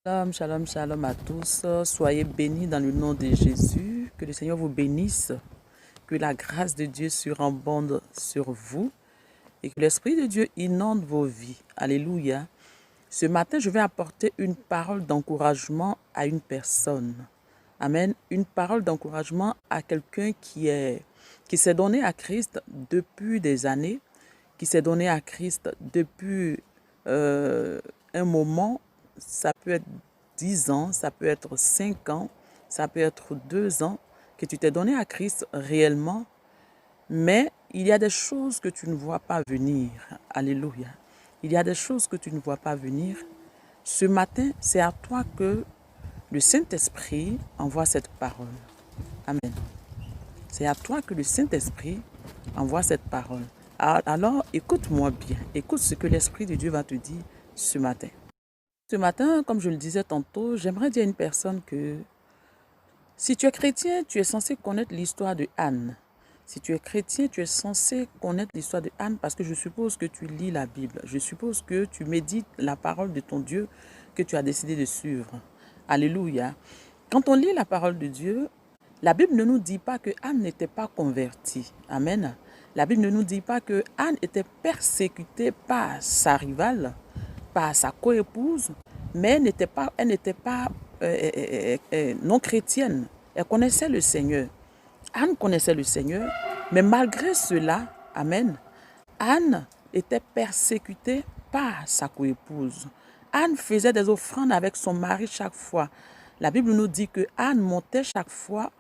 Shalom, shalom, shalom à tous. Soyez bénis dans le nom de Jésus. Que le Seigneur vous bénisse. Que la grâce de Dieu surabonde sur vous. Et que l'Esprit de Dieu inonde vos vies. Alléluia. Ce matin, je vais apporter une parole d'encouragement à une personne. Amen. Une parole d'encouragement à quelqu'un qui s'est donné à Christ depuis des années, qui s'est donné à Christ depuis un moment. Ça peut être 10 ans, ça peut être 5 ans, ça peut être 2 ans que tu t'es donné à Christ réellement, mais il y a des choses que tu ne vois pas venir. Alléluia. Il y a des choses que tu ne vois pas venir. Ce matin, c'est à toi que le Saint-Esprit envoie cette parole. Amen. C'est à toi que le Saint-Esprit envoie cette parole. Alors, écoute-moi bien. Écoute ce que l'Esprit de Dieu va te dire ce matin. Ce matin, comme je le disais tantôt, j'aimerais dire à une personne que si tu es chrétien, tu es censé connaître l'histoire de Anne. Si tu es chrétien, tu es censé connaître l'histoire de Anne parce que je suppose que tu lis la Bible. Je suppose que tu médites la parole de ton Dieu que tu as décidé de suivre. Alléluia. Quand on lit la parole de Dieu, la Bible ne nous dit pas que Anne n'était pas convertie. Amen. La Bible ne nous dit pas que Anne était persécutée par sa rivale, par sa coépouse, mais elle n'était pas non chrétienne. Elle connaissait le Seigneur. Anne connaissait le Seigneur, mais malgré cela, amen, Anne était persécutée par sa coépouse. Anne faisait des offrandes avec son mari chaque fois. La Bible nous dit que Anne montait chaque fois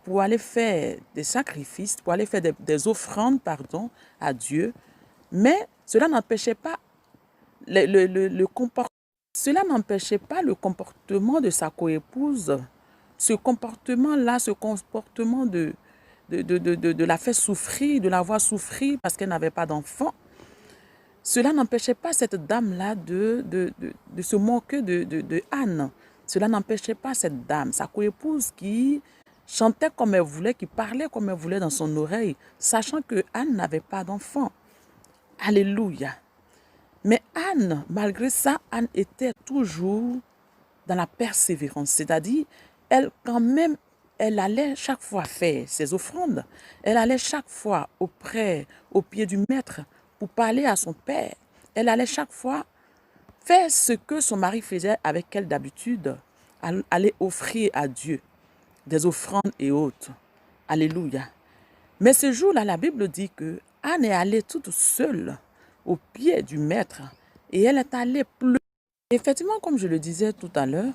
pour aller faire des sacrifices, pour aller faire des offrandes, à Dieu. Mais cela n'empêchait pas le comportement. Cela n'empêchait pas le comportement de sa coépouse. Ce comportement-là, ce comportement de la faire souffrir, de la voir souffrir parce qu'elle n'avait pas d'enfant. Cela n'empêchait pas cette dame-là de se moquer de Anne. Cela n'empêchait pas cette dame, sa coépouse qui chantait comme elle voulait, qui parlait comme elle voulait dans son oreille, sachant que Anne n'avait pas d'enfant. Alléluia. Mais Anne, malgré ça, Anne était toujours dans la persévérance. C'est-à-dire, elle allait chaque fois faire ses offrandes. Elle allait chaque fois au pied du maître pour parler à son père. Elle allait chaque fois faire ce que son mari faisait avec elle d'habitude, aller offrir à Dieu des offrandes et autres. Alléluia. Mais ce jour-là, la Bible dit que Anne est allée toute seule au pied du maître et elle est allée pleurer. Effectivement, comme je le disais tout à l'heure,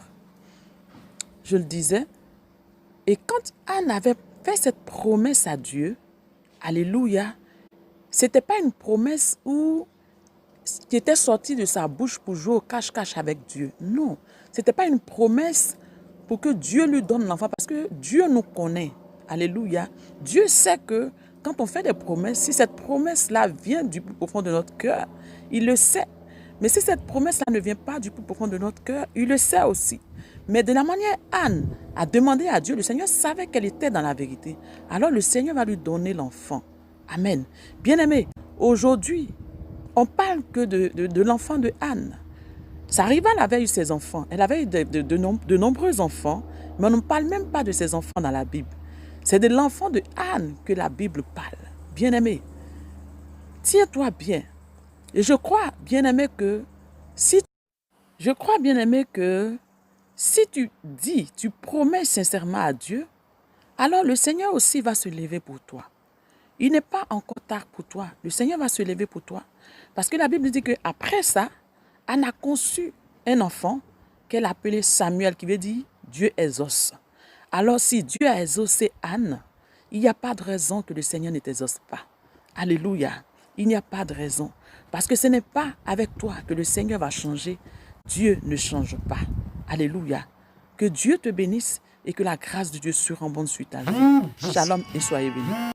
et quand Anne avait fait cette promesse à Dieu, alléluia, ce n'était pas une promesse qui était sortie de sa bouche pour jouer au cache-cache avec Dieu. Non, ce n'était pas une promesse pour que Dieu lui donne l'enfant parce que Dieu nous connaît. Alléluia. Dieu sait que quand on fait des promesses, si cette promesse-là vient du plus profond de notre cœur, il le sait. Mais si cette promesse-là ne vient pas du plus profond de notre cœur, il le sait aussi. Mais de la manière Anne a demandé à Dieu, le Seigneur savait qu'elle était dans la vérité. Alors le Seigneur va lui donner l'enfant. Amen. Bien-aimé, aujourd'hui, on parle que de l'enfant de Anne. Sa rivale avait eu ses enfants. Elle avait eu de nombreux enfants, mais on ne parle même pas de ses enfants dans la Bible. C'est de l'enfant de Anne que la Bible parle. Bien-aimé, tiens-toi bien. Et je crois, bien-aimé, que si tu promets sincèrement à Dieu, alors le Seigneur aussi va se lever pour toi. Il n'est pas encore tard pour toi. Le Seigneur va se lever pour toi. Parce que la Bible dit qu'après ça, Anne a conçu un enfant qu'elle a appelé Samuel, qui veut dire Dieu exauce. Alors si Dieu a exaucé Anne, il n'y a pas de raison que le Seigneur ne t'exauce pas. Alléluia. Il n'y a pas de raison. Parce que ce n'est pas avec toi que le Seigneur va changer. Dieu ne change pas. Alléluia. Que Dieu te bénisse et que la grâce de Dieu surabonde sur ta vie. Shalom et soyez bénis.